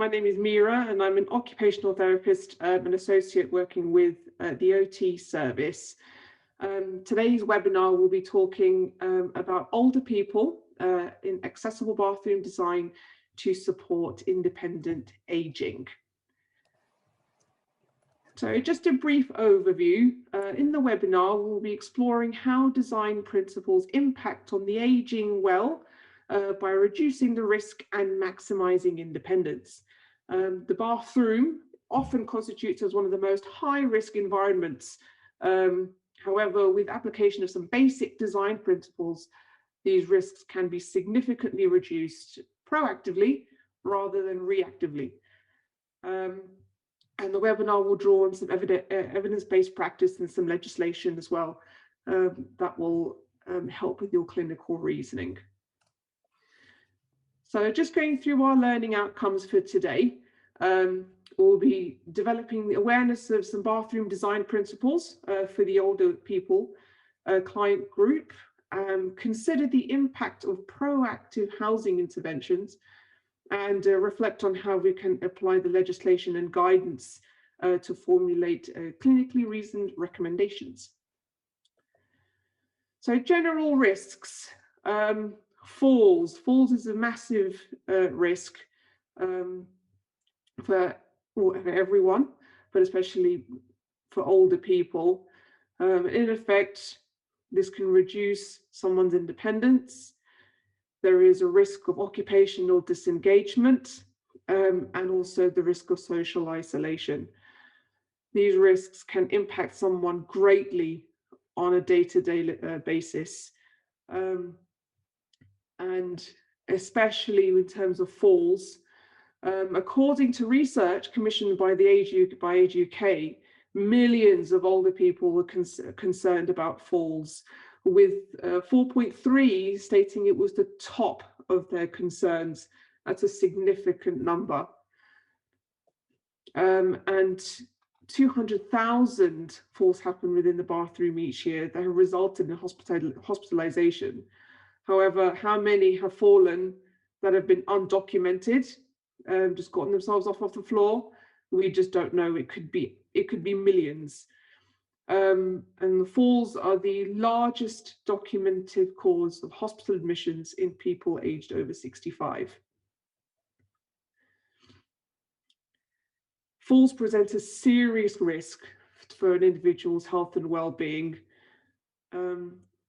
my name is Mira, and I'm an occupational therapist, an associate working with the OT service. Today's webinar will be talking about older people in accessible bathroom design to support independent aging. So just a brief overview. In the webinar, we'll be exploring how design principles impact on the aging well by reducing the risk and maximizing independence. The bathroom often constitutes as one of the most high-risk environments. However, with application of some basic design principles, these risks can be significantly reduced proactively rather than reactively. And the webinar will draw on some evidence-based practice and some legislation as well that will help with your clinical reasoning. So just going through our learning outcomes for today, we'll be developing the awareness of some bathroom design principles for the older people client group, consider the impact of proactive housing interventions, and reflect on how we can apply the legislation and guidance to formulate clinically reasoned recommendations. So general risks. Falls is a massive risk for everyone, but especially for older people. In effect, this can reduce someone's independence. There is a risk of occupational disengagement and also the risk of social isolation. These risks can impact someone greatly on a day-to-day basis. And especially in terms of falls, according to research commissioned by the Age UK, millions of older people were concerned about falls, with 4.3 stating it was the top of their concerns. That's a significant number. And 200,000 falls happen within the bathroom each year that have resulted in hospitalization. However, how many have fallen that have been undocumented, just gotten themselves off the floor? We just don't know. It could be millions. And the falls are the largest documented cause of hospital admissions in people aged over 65. Falls present a serious risk for an individual's health and well-being.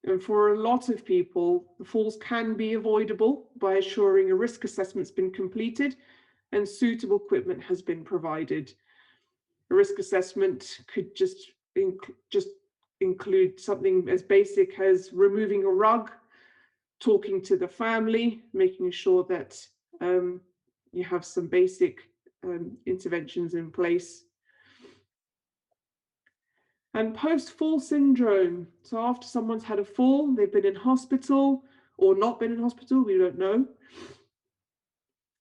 And for a lot of people, the falls can be avoidable by assuring a risk assessment's been completed and suitable equipment has been provided. A risk assessment could just include something as basic as removing a rug, talking to the family, making sure that you have some basic interventions in place. And post-fall syndrome. So after someone's had a fall, they've been in hospital or not been in hospital, we don't know.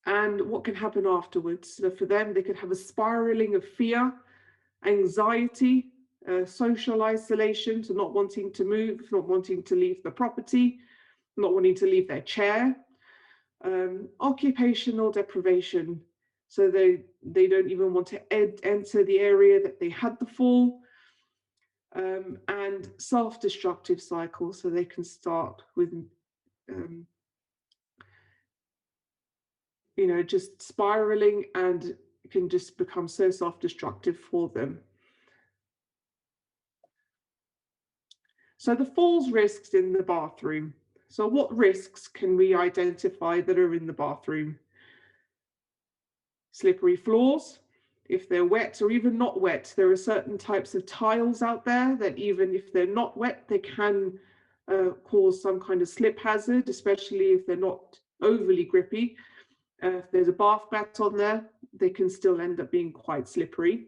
And what can happen afterwards? So for them, they could have a spiraling of fear, anxiety, social isolation, so not wanting to move, not wanting to leave the property, not wanting to leave their chair. Occupational deprivation. So they don't even want to enter the area that they had the fall. And self-destructive cycles, so they can start with, just spiraling, and it can just become so self-destructive for them. So the falls risks in the bathroom. So what risks can we identify that are in the bathroom? Slippery floors. If they're wet or even not wet, there are certain types of tiles out there that even if they're not wet, they can cause some kind of slip hazard, especially if they're not overly grippy. If there's a bath mat on there, they can still end up being quite slippery.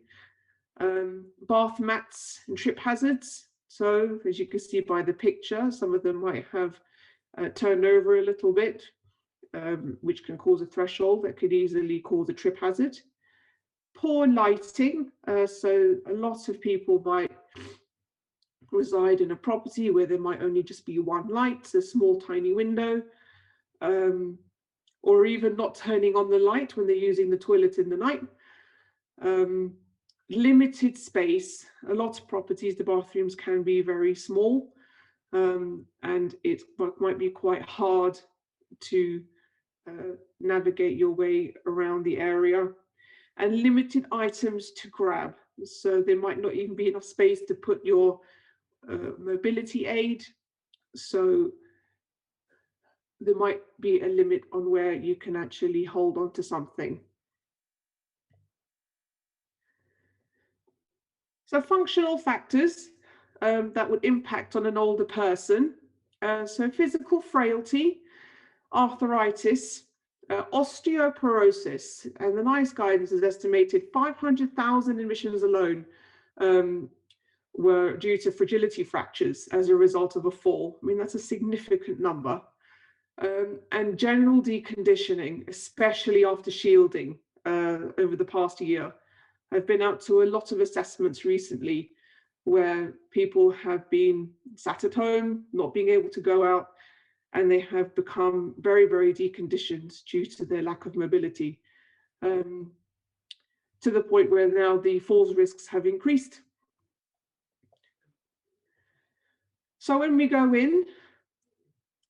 Bath mats and trip hazards. So as you can see by the picture, some of them might have turned over a little bit, which can cause a threshold that could easily cause a trip hazard. Poor lighting, so a lot of people might reside in a property where there might only just be one light, a small tiny window, or even not turning on the light when they're using the toilet in the night. Limited space. A lot of properties, the bathrooms can be very small, and it might be quite hard to navigate your way around the area. And limited items to grab. So there might not even be enough space to put your mobility aid. So there might be a limit on where you can actually hold on to something. So functional factors that would impact on an older person. So physical frailty, arthritis, osteoporosis, and the NICE guidance is estimated 500,000 admissions alone were due to fragility fractures as a result of a fall. I mean, that's a significant number. And general deconditioning, especially after shielding over the past year. I've been out to a lot of assessments recently where people have been sat at home, not being able to go out, and they have become very, very deconditioned due to their lack of mobility, to the point where now the falls risks have increased. So when we go in,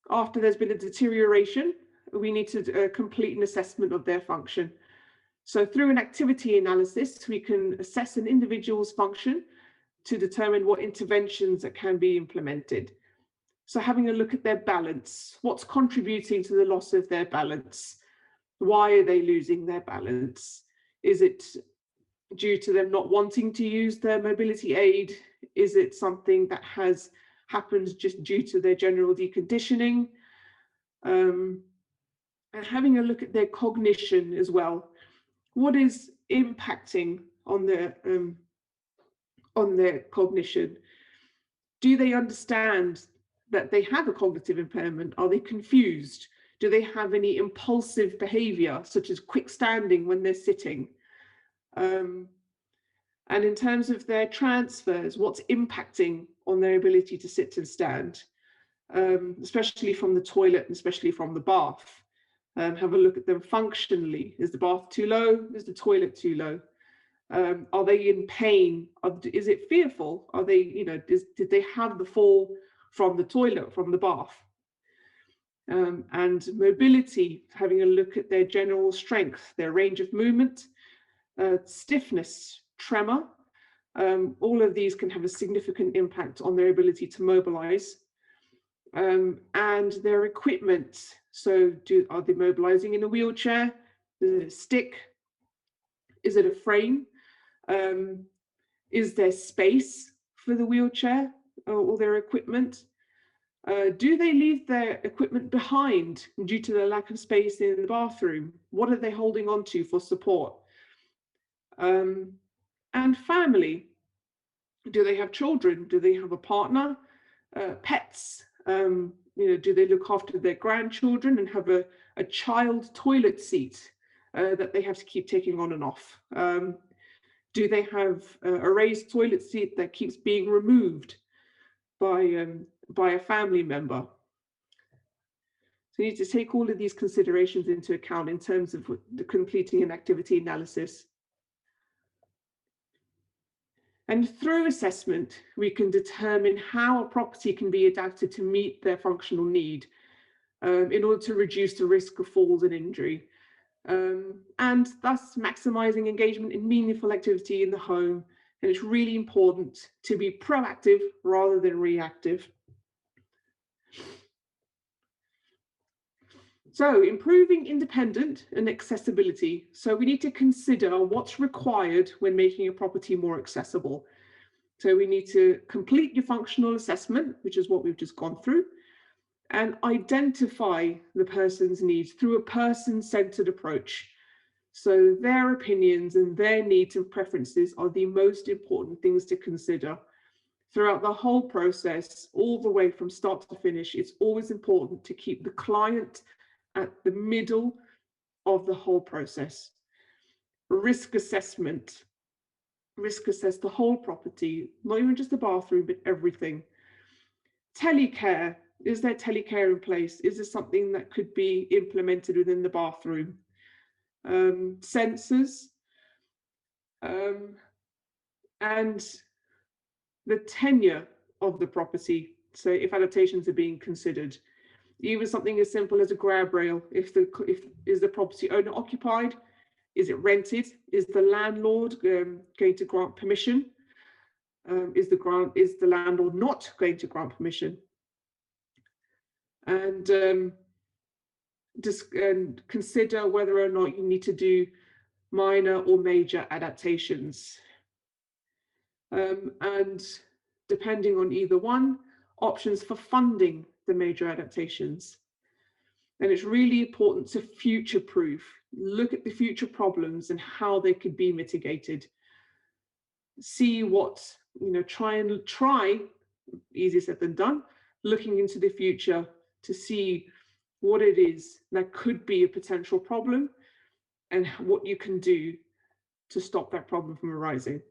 after there's been a deterioration, we need to complete an assessment of their function. So through an activity analysis, we can assess an individual's function to determine what interventions that can be implemented. So having a look at their balance, what's contributing to the loss of their balance? Why are they losing their balance? Is it due to them not wanting to use their mobility aid? Is it something that has happened just due to their general deconditioning? And having a look at their cognition as well. What is impacting on their cognition? Do they understand that they have a cognitive impairment? Are they confused? Do they have any impulsive behavior, such as quick standing when they're sitting? And in terms of their transfers, what's impacting on their ability to sit and stand, especially from the toilet and especially from the bath? Have a look at them functionally. Is the bath too low? Is the toilet too low? Are they in pain? Is it fearful? Are they, did they have the fall from the toilet, from the bath? And mobility, having a look at their general strength, their range of movement, stiffness, tremor. All of these can have a significant impact on their ability to mobilize. And their equipment. So are they mobilizing in a wheelchair? Is it a stick? Is it a frame? Is there space for the wheelchair or their equipment? Do they leave their equipment behind due to the lack of space in the bathroom? What are they holding on to for support? And family. Do they have children? Do they have a partner? Pets? Do they look after their grandchildren and have a child toilet seat that they have to keep taking on and off? Do they have a raised toilet seat that keeps being removed by a family member? So you need to take all of these considerations into account in terms of completing an activity analysis. And through assessment, we can determine how a property can be adapted to meet their functional need in order to reduce the risk of falls and injury, and thus maximizing engagement in meaningful activity in the home. And it's really important to be proactive rather than reactive. So improving independence and accessibility. So we need to consider what's required when making a property more accessible. So we need to complete your functional assessment, which is what we've just gone through, and identify the person's needs through a person-centered approach. So their opinions and their needs and preferences are the most important things to consider. Throughout the whole process, all the way from start to finish, it's always important to keep the client at the middle of the whole process. Risk assessment. Risk assess the whole property, not even just the bathroom, but everything. Telecare. Is there telecare in place? Is there something that could be implemented within the bathroom? Sensors, and the tenure of the property. So if adaptations are being considered, even something as simple as a grab rail, if is the property owner occupied, is it rented, is the landlord going to grant permission, is the landlord not going to grant permission, and just consider whether or not you need to do minor or major adaptations, and depending on either one, options for funding the major adaptations. And it's really important to future-proof, look at the future problems and how they could be mitigated. See what, try, easier said than done, looking into the future to see what it is that could be a potential problem and what you can do to stop that problem from arising.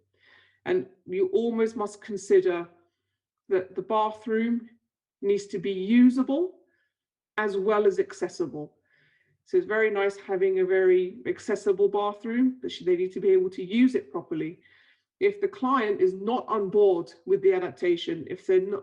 And you almost must consider that the bathroom needs to be usable as well as accessible. So it's very nice having a very accessible bathroom, but they need to be able to use it properly. If the client is not on board with the adaptation, if they're not,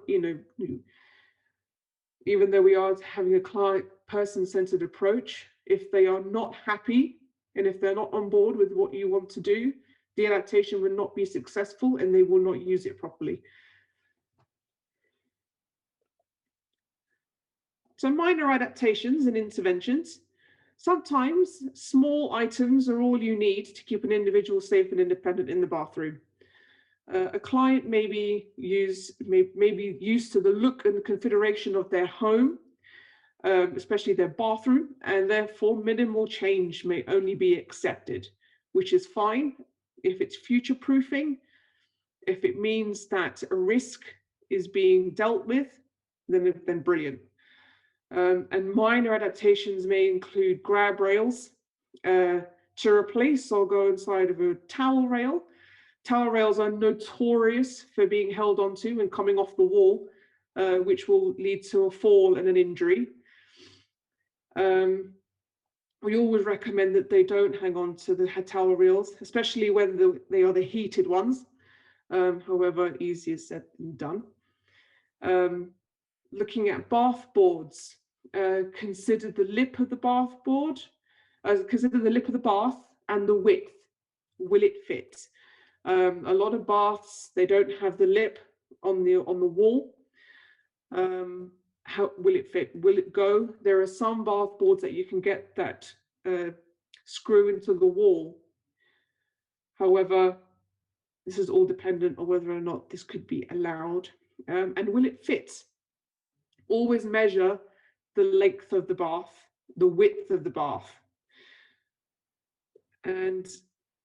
even though we are having a client person-centered approach, if they are not happy and if they're not on board with what you want to do, the adaptation will not be successful and they will not use it properly. So minor adaptations and interventions. Sometimes small items are all you need to keep an individual safe and independent in the bathroom. A client may be used to the look and configuration of their home, especially their bathroom, and therefore minimal change may only be accepted, which is fine. If it's future-proofing, if it means that a risk is being dealt with, then brilliant. And minor adaptations may include grab rails to replace or go inside of a towel rail. Towel rails are notorious for being held onto and coming off the wall, which will lead to a fall and an injury. We always recommend that they don't hang on to the towel rails, especially when they are the heated ones. However, easier said than done. Looking at bath boards, consider the lip of the bath board, consider the lip of the bath and the width. Will it fit? A lot of baths, they don't have the lip on the wall. How will it fit? Will it go? There are some bath boards that you can get that screw into the wall. However, this is all dependent on whether or not this could be allowed. And will it fit? Always measure the length of the bath, the width of the bath. And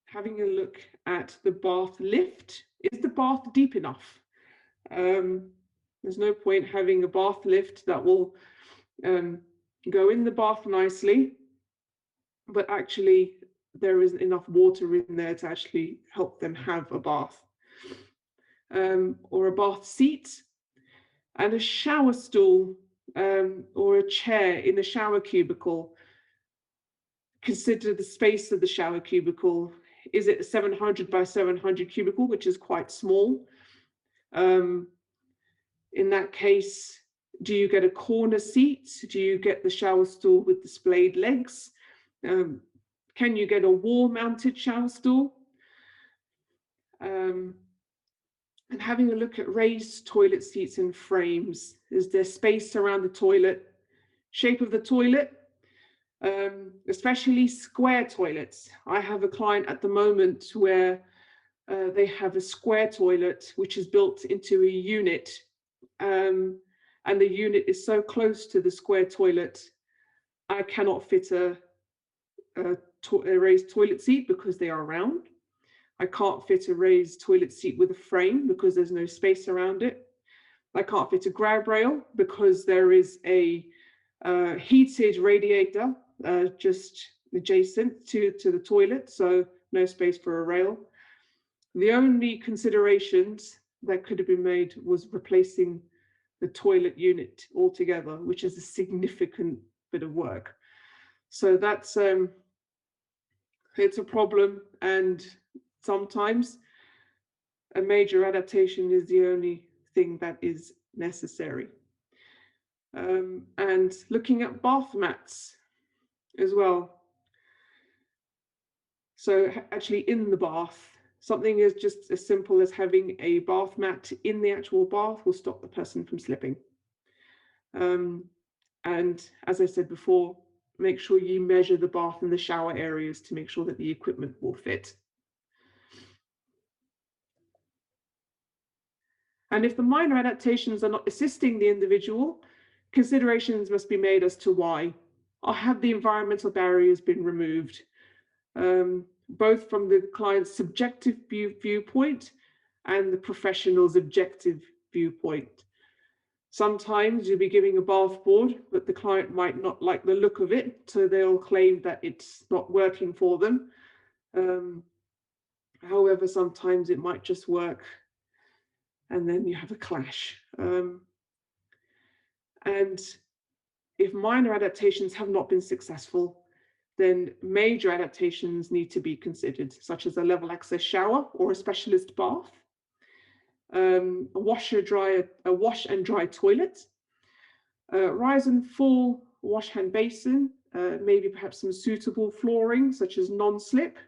having a look at the bath lift. Is the bath deep enough? There's no point having a bath lift that will go in the bath nicely, but actually there isn't enough water in there to actually help them have a bath. Or a bath seat and a shower stool or a chair in a shower cubicle. Consider the space of the shower cubicle. Is it a 700 by 700 cubicle, which is quite small? In that case, do you get a corner seat? Do you get the shower stool with the splayed legs? Can you get a wall-mounted shower stool? And having a look at raised toilet seats and frames. Is there space around the toilet? Shape of the toilet? Especially square toilets. I have a client at the moment where they have a square toilet which is built into a unit, and the unit is so close to the square toilet, I cannot fit a raised toilet seat because they are round. I can't fit a raised toilet seat with a frame because there's no space around it. I can't fit a grab rail because there is a heated radiator just adjacent to the toilet, so no space for a rail. The only considerations that could have been made was replacing the toilet unit altogether, which is a significant bit of work. So that's it's a problem, and sometimes a major adaptation is the only thing that is necessary. And looking at bath mats as well. So actually in the bath, something is just as simple as having a bath mat in the actual bath will stop the person from slipping. And as I said before, make sure you measure the bath and the shower areas to make sure that the equipment will fit. And if the minor adaptations are not assisting the individual, considerations must be made as to why. Or have the environmental barriers been removed? Both from the client's subjective viewpoint and the professional's objective viewpoint. Sometimes you'll be giving a bath board, but the client might not like the look of it, so they'll claim that it's not working for them. However, sometimes it might just work, and then you have a clash. And if minor adaptations have not been successful, then major adaptations need to be considered, such as a level access shower or a specialist bath, a wash and dry toilet, rise and fall wash hand basin, maybe perhaps some suitable flooring such as non-slip,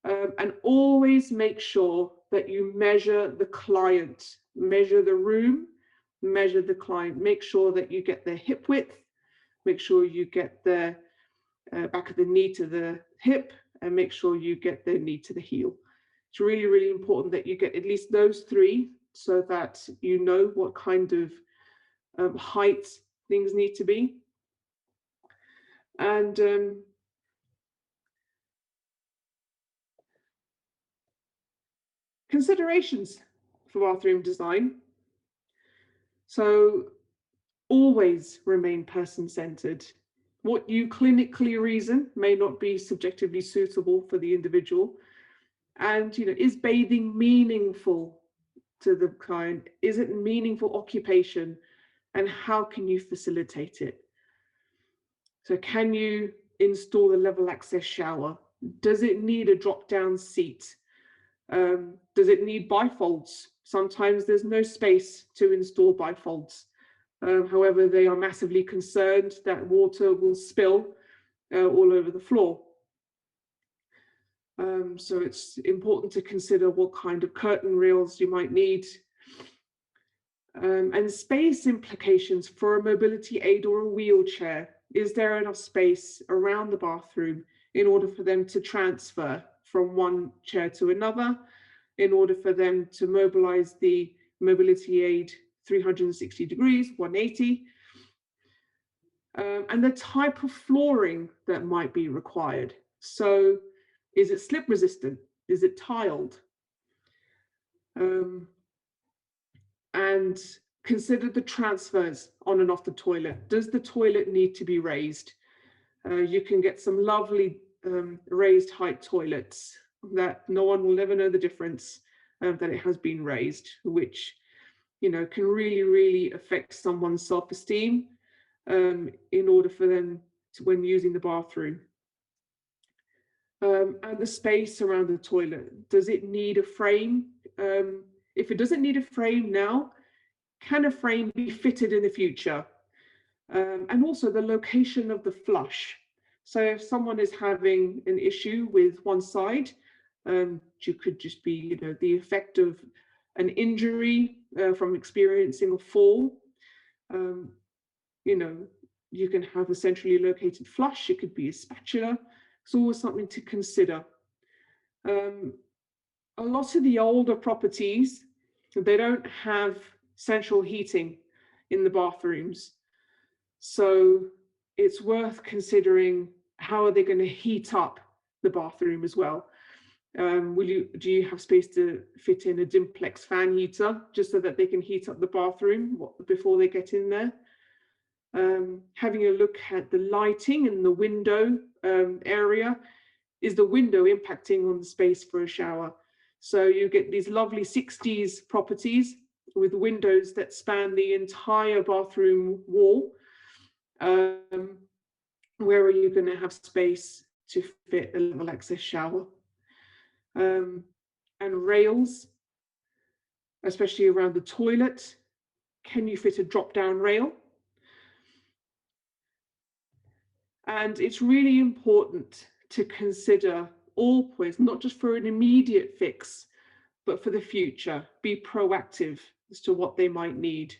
and always make sure that you measure the client, measure the room, measure the client, make sure that you get their hip width, make sure you get their back of the knee to the hip, and make sure you get their knee to the heel. It's really, really important that you get at least those three so that you know what kind of height things need to be. And considerations for bathroom design. So always remain person-centered. What you clinically reason may not be subjectively suitable for the individual. And, is bathing meaningful to the client? Is it meaningful occupation? And how can you facilitate it? So can you install a level access shower? Does it need a drop-down seat? Does it need bifolds? Sometimes there's no space to install bifolds. However, they are massively concerned that water will spill all over the floor. So it's important to consider what kind of curtain rails you might need. And space implications for a mobility aid or a wheelchair. Is there enough space around the bathroom in order for them to transfer from one chair to another, in order for them to mobilize the mobility aid 360 degrees, 180, and the type of flooring that might be required. So is it slip resistant? Is it tiled? And consider the transfers on and off the toilet. Does the toilet need to be raised? You can get some lovely raised height toilets that no one will ever know the difference that it has been raised, which can really, really affect someone's self-esteem in order for them to, when using the bathroom. And the space around the toilet, does it need a frame? If it doesn't need a frame now, can a frame be fitted in the future? And also the location of the flush. So if someone is having an issue with one side, it could just be the effect of an injury from experiencing a fall. You can have a centrally located flush. It could be a spatula. It's always something to consider. A lot of the older properties, they don't have central heating in the bathrooms. So it's worth considering how are they going to heat up the bathroom as well. Do you have space to fit in a Dimplex fan heater just so that they can heat up the bathroom before they get in there? Having a look at the lighting in the window area. Is the window impacting on the space for a shower? So you get these lovely 60s properties with windows that span the entire bathroom wall. Where are you going to have space to fit a level access shower? And rails, especially around the toilet. Can you fit a drop-down rail? And it's really important to consider all points, not just for an immediate fix, but for the future. Be proactive as to what they might need.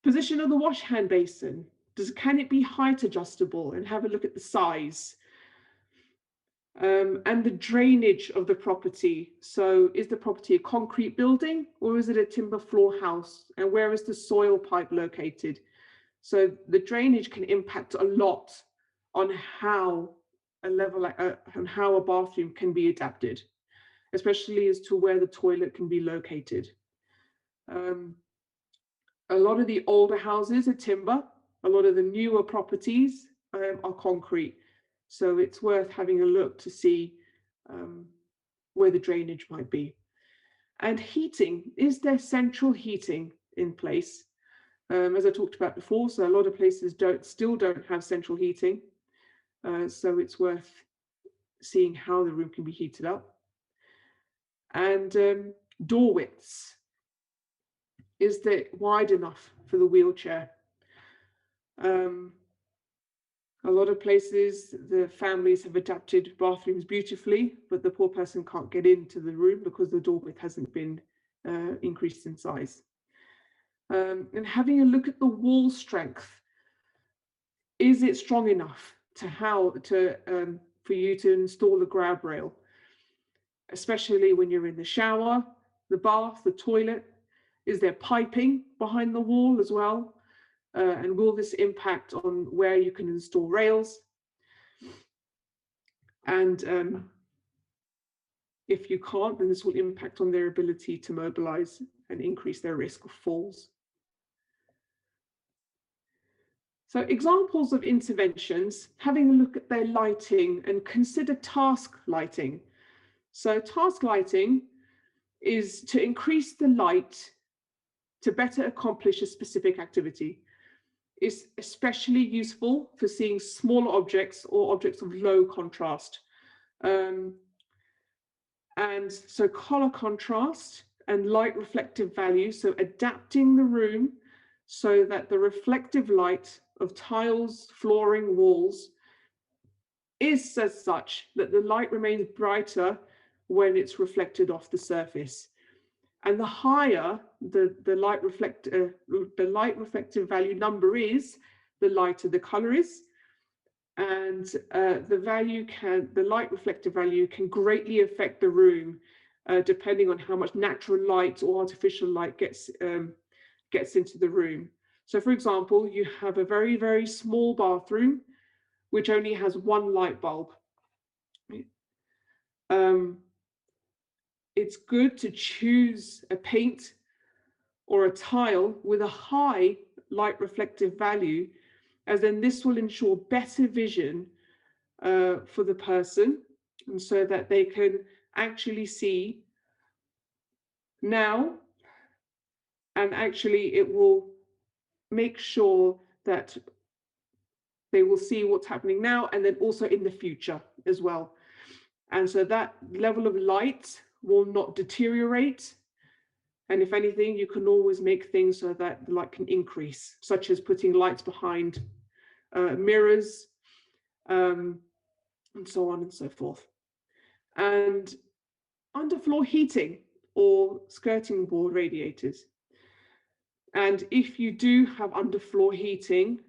Position of the wash hand basin. Can it be height adjustable? And have a look at the size. And the drainage of the property. So is the property a concrete building or is it a timber floor house? And where is the soil pipe located? So the drainage can impact a lot on how a bathroom can be adapted, especially as to where the toilet can be located. A lot of the older houses are timber. A lot of the newer properties are concrete. So it's worth having a look to see where the drainage might be. And heating, is there central heating in place? As I talked about before, so a lot of places still don't have central heating. So it's worth seeing how the room can be heated up. And door widths, is that wide enough for the wheelchair? A lot of places, the families have adapted bathrooms beautifully, but the poor person can't get into the room because the door width hasn't been increased in size. And having a look at the wall strength. Is it strong enough for you to install a grab rail? Especially when you're in the shower, the bath, the toilet. Is there piping behind the wall as well? And will this impact on where you can install rails? And if you can't, then this will impact on their ability to mobilize and increase their risk of falls. So examples of interventions, having a look at their lighting and consider task lighting. So task lighting is to increase the light to better accomplish a specific activity. It's especially useful for seeing smaller objects or objects of low contrast. And so color contrast and light reflective value, so adapting the room so that the reflective light of tiles, flooring, walls is as such that the light remains brighter when it's reflected off the surface. And the higher the light reflective value number is, the lighter the color is. And the light reflective value can greatly affect the room, depending on how much natural light or artificial light gets into the room. So for example, you have a very, very small bathroom, which only has one light bulb. It's good to choose a paint or a tile with a high light reflective value, as then this will ensure better vision for the person, and so that they can actually see now, and actually it will make sure that they will see what's happening now and then also in the future as well. And so that level of light will not deteriorate. And if anything, you can always make things so that the light can increase, such as putting lights behind mirrors, and so on and so forth. And underfloor heating or skirting board radiators. And if you do have underfloor heating,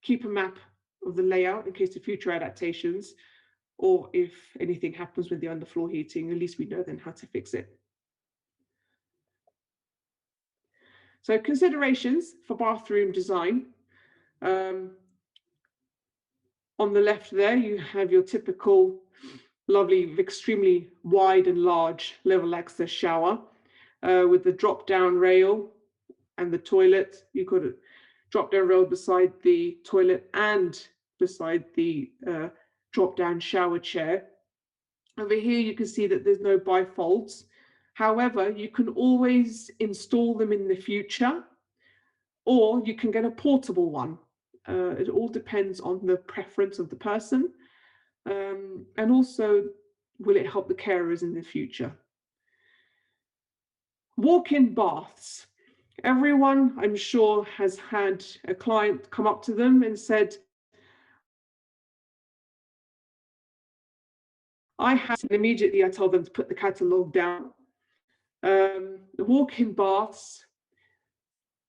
keep a map of the layout in case of future adaptations, or if anything happens with the underfloor heating, at least we know then how to fix it. So considerations for bathroom design. On the left there, you have your typical lovely, extremely wide and large level access shower with the drop-down rail and the toilet. You've got a drop-down rail beside the toilet and beside the drop-down shower chair. Over here, you can see that there's no bifolds. However, you can always install them in the future, or you can get a portable one. It all depends on the preference of the person. And also, will it help the carers in the future? Walk-in baths. Everyone, I'm sure, has had a client come up to them and said, I have, and immediately I tell them to put the catalogue down. The walk-in baths,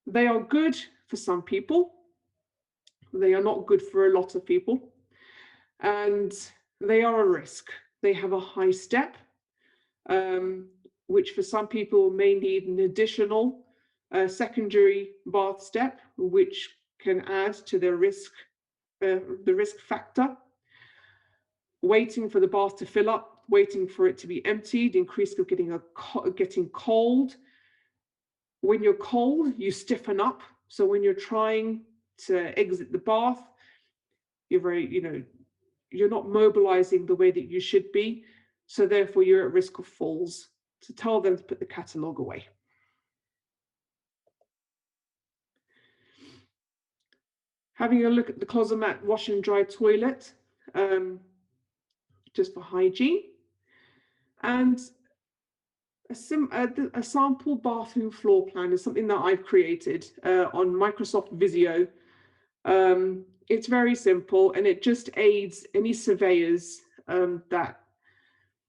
they are good for some people. They are not good for a lot of people. And they are a risk. They have a high step, which for some people may need an additional secondary bath step, which can add to the risk factor. Waiting for the bath to fill up, waiting for it to be emptied, increased of getting cold. When you're cold, you stiffen up. So when you're trying to exit the bath, you're not mobilizing the way that you should be. So therefore you're at risk of falls. So tell them to put the catalogue away. Having a look at the Closomat wash and dry toilet, just for hygiene. And a sample bathroom floor plan is something that I've created on Microsoft Visio. It's very simple, and it just aids any surveyors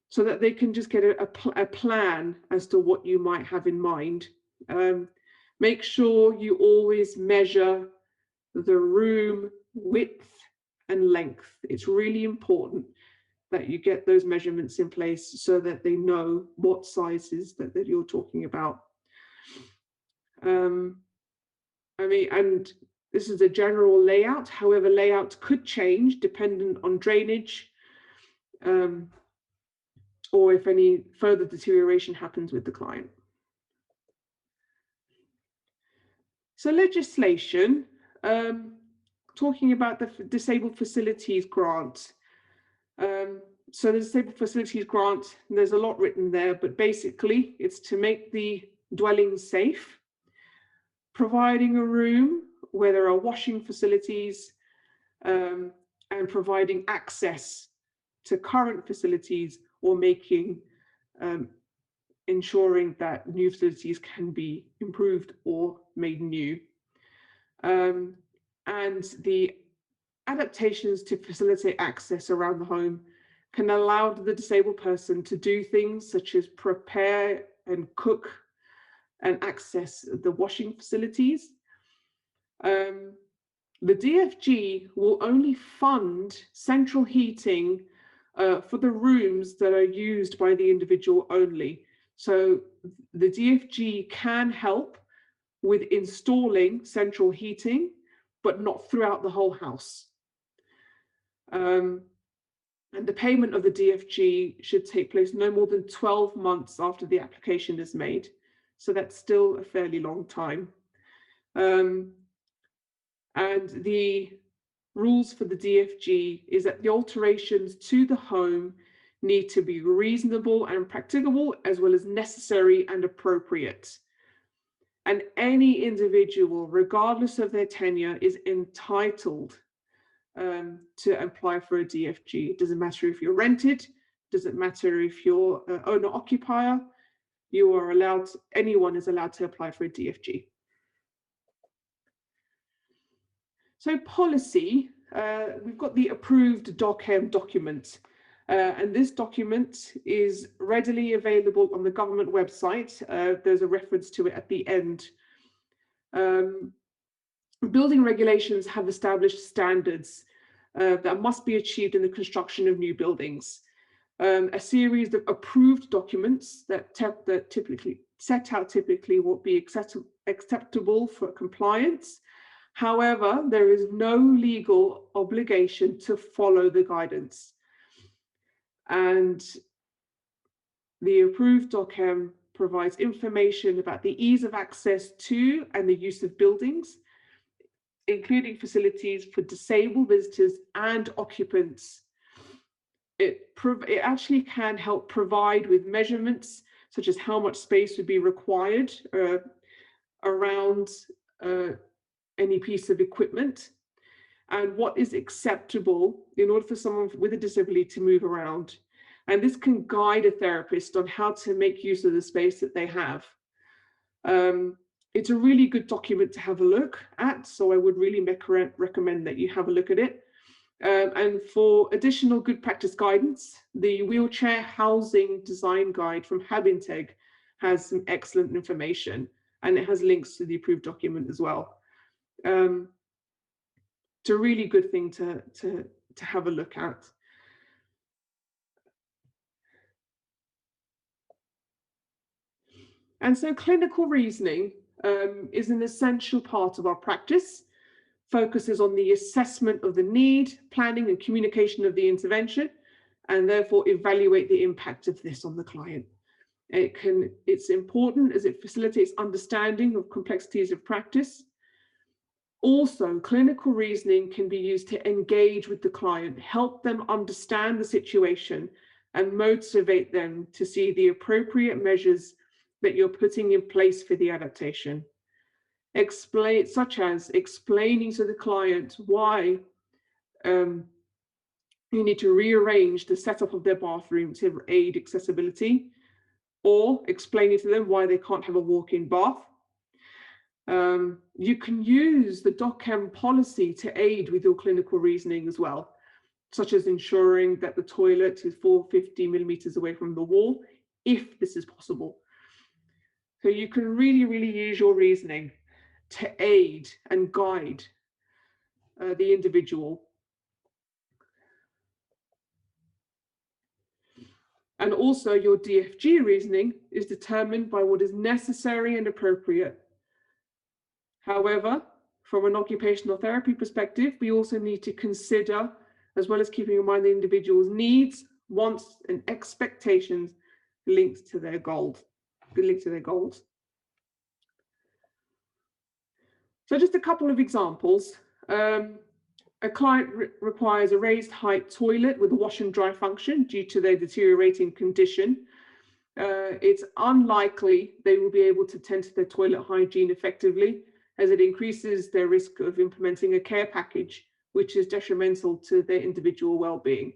so that they can just get a plan as to what you might have in mind. Make sure you always measure the room width and length. It's really important that you get those measurements in place so that they know what sizes that you're talking about. And this is a general layout. However, layout could change dependent on drainage, or if any further deterioration happens with the client. So legislation, talking about the Disabled Facilities Grant. So the Disabled Facilities Grant, there's a lot written there, but basically it's to make the dwelling safe, providing a room where there are washing facilities, and providing access to current facilities, or ensuring that new facilities can be improved or made new. And the adaptations to facilitate access around the home can allow the disabled person to do things such as prepare and cook and access the washing facilities. The DFG will only fund central heating for the rooms that are used by the individual only. So the DFG can help with installing central heating, but not throughout the whole house. And the payment of the DFG should take place no more than 12 months after the application is made. So that's still a fairly long time. And the rules for the DFG is that the alterations to the home need to be reasonable and practicable, as well as necessary and appropriate. And any individual, regardless of their tenure, is entitled to apply for a DFG. It doesn't matter if you're rented, doesn't matter if you're an owner-occupier, anyone is allowed to apply for a DFG. So policy, we've got the approved DOCM document, and this document is readily available on the government website. There's a reference to it at the end. Building regulations have established standards that must be achieved in the construction of new buildings. A series of approved documents that typically set out what be acceptable for compliance. However, there is no legal obligation to follow the guidance. And the approved DOCM provides information about the ease of access to and the use of buildings, including facilities for disabled visitors and occupants. It actually can help provide with measurements such as how much space would be required around any piece of equipment, and what is acceptable in order for someone with a disability to move around. And this can guide a therapist on how to make use of the space that they have. It's a really good document to have a look at, so I would really recommend that you have a look at it. And for additional good practice guidance, the Wheelchair Housing Design Guide from Habinteg has some excellent information, and it has links to the approved document as well. It's a really good thing to have a look at. And so clinical reasoning is an essential part of our practice, focuses on the assessment of the need, planning and communication of the intervention, and therefore evaluate the impact of this on the client. It's important as it facilitates understanding of complexities of practice. Also, clinical reasoning can be used to engage with the client, help them understand the situation, and motivate them to see the appropriate measures that you're putting in place for the adaptation. Such as explaining to the client why you need to rearrange the setup of their bathroom to aid accessibility, or explaining to them why they can't have a walk-in bath. You can use the DocChem policy to aid with your clinical reasoning as well, such as ensuring that the toilet is 450 millimeters away from the wall, if this is possible. So you can really use your reasoning to aid and guide the individual. And also your DFG reasoning is determined by what is necessary and appropriate. However, from an occupational therapy perspective, we also need to consider, as well as keeping in mind the individual's needs, wants, and expectations linked to their goals. So just a couple of examples. A client requires a raised height toilet with a wash and dry function due to their deteriorating condition. It's unlikely they will be able to tend to their toilet hygiene effectively, as it increases their risk of implementing a care package, which is detrimental to their individual well-being.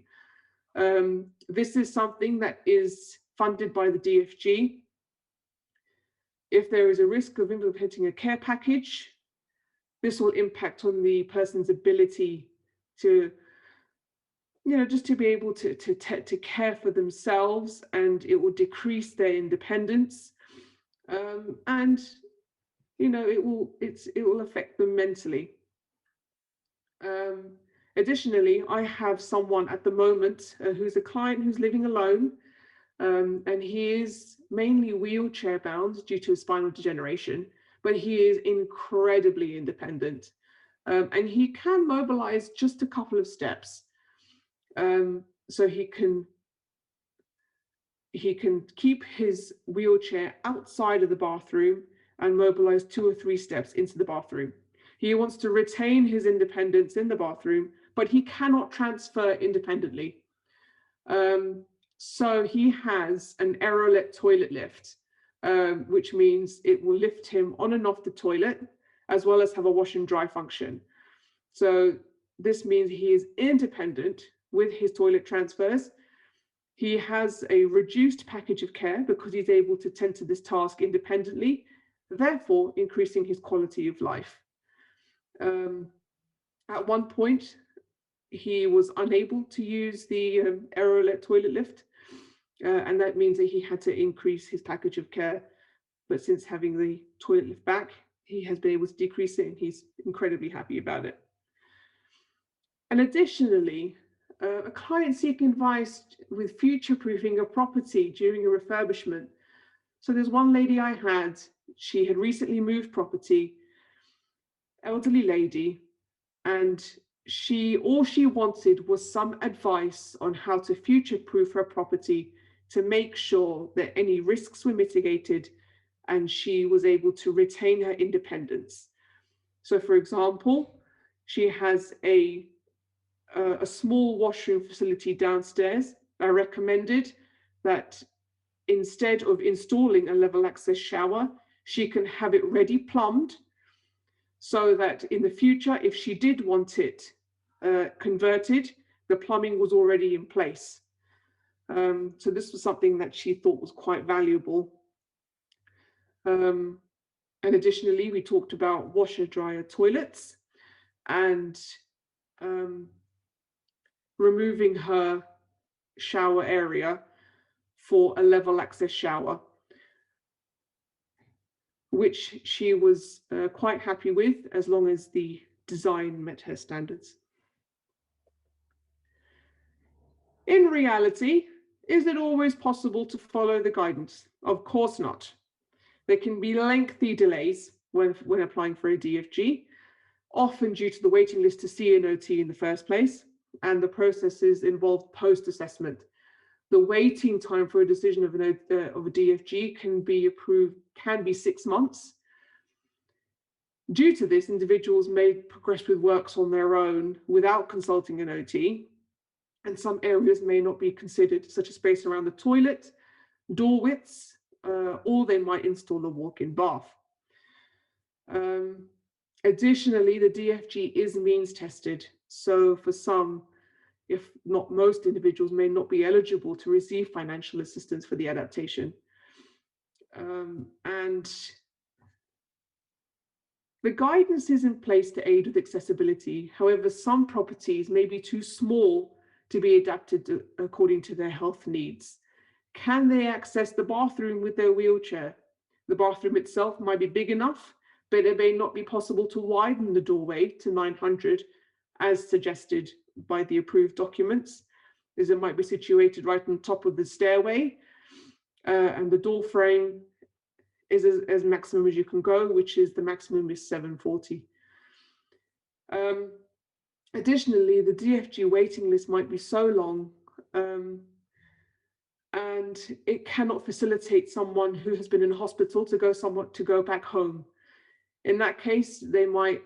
This is something that is funded by the DFG. If there is a risk of implementing a care package, this will impact on the person's ability to, just to be able to care for themselves, and it will decrease their independence, and it will affect them mentally. Additionally, I have someone at the moment who's a client who's living alone, and he is mainly wheelchair bound due to spinal degeneration, but he is incredibly independent, and he can mobilize just a couple of steps. So he can keep his wheelchair outside of the bathroom and mobilize 2 or 3 steps into the bathroom. He wants to retain his independence in the bathroom, but he cannot transfer independently. So he has an aerolet toilet lift, which means it will lift him on and off the toilet, as well as have a wash and dry function. So this means he is independent with his toilet transfers. He has a reduced package of care because he's able to tend to this task independently, therefore increasing his quality of life. At one point, he was unable to use the aerolet toilet lift, and that means that he had to increase his package of care. But since having the toilet lift back, he has been able to decrease it, and he's incredibly happy about it. And additionally, a client seeking advice with future-proofing a property during a refurbishment. So there's one lady I had, she had recently moved property, elderly lady, and all she wanted was some advice on how to future-proof her property to make sure that any risks were mitigated and she was able to retain her independence. So for example, she has a small washroom facility downstairs. I recommended that instead of installing a level access shower, she can have it ready plumbed, so that in the future, if she did want it converted, the plumbing was already in place. So this was something that she thought was quite valuable. And additionally, we talked about washer dryer toilets and removing her shower area for a level access shower, which she was quite happy with as long as the design met her standards. In reality, is it always possible to follow the guidance? Of course not. There can be lengthy delays when applying for a DFG, often due to the waiting list to see an OT in the first place, and the processes involved post-assessment. The waiting time for a decision of a DFG can be 6 months. Due to this, individuals may progress with works on their own without consulting an OT, and some areas may not be considered, such as space around the toilet, door widths, or they might install a walk-in bath. Additionally, the DFG is means tested, so for some, if not most individuals, may not be eligible to receive financial assistance for the adaptation. And the guidance is in place to aid with accessibility. However, some properties may be too small to be adapted according to their health needs. Can they access the bathroom with their wheelchair? The bathroom itself might be big enough, but it may not be possible to widen the doorway to 900 as suggested by the approved documents, as it might be situated right on top of the stairway, and the door frame is as maximum as you can go, which is the maximum is 740. Additionally, the DFG waiting list might be so long and it cannot facilitate someone who has been in hospital to go back home. In that case, they might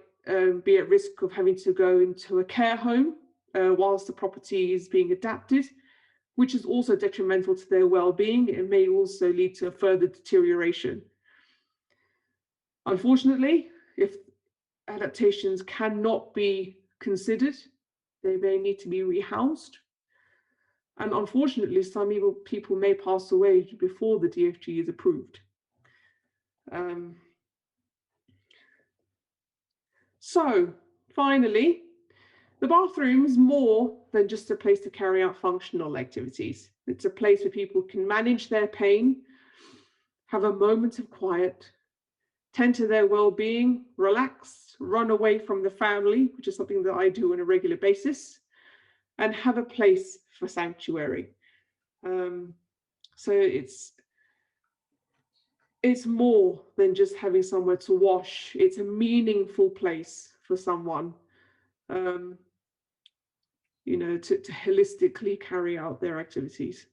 be at risk of having to go into a care home whilst the property is being adapted, which is also detrimental to their well-being. It may also lead to further deterioration. Unfortunately, if adaptations cannot be considered, they may need to be rehoused. And unfortunately, some people may pass away before the DFG is approved. So finally, the bathroom is more than just a place to carry out functional activities. It's a place where people can manage their pain, have a moment of quiet, tend to their well-being, relax, run away from the family, which is something that I do on a regular basis, and have a place for sanctuary. So it's more than just having somewhere to wash. It's a meaningful place for someone, you know, to holistically carry out their activities.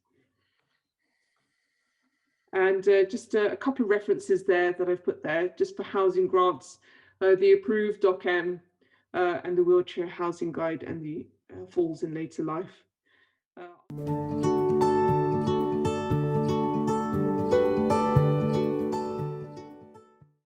And just a couple of references there that I've put there, just for housing grants, the approved DocM and the wheelchair housing guide and the falls in later life.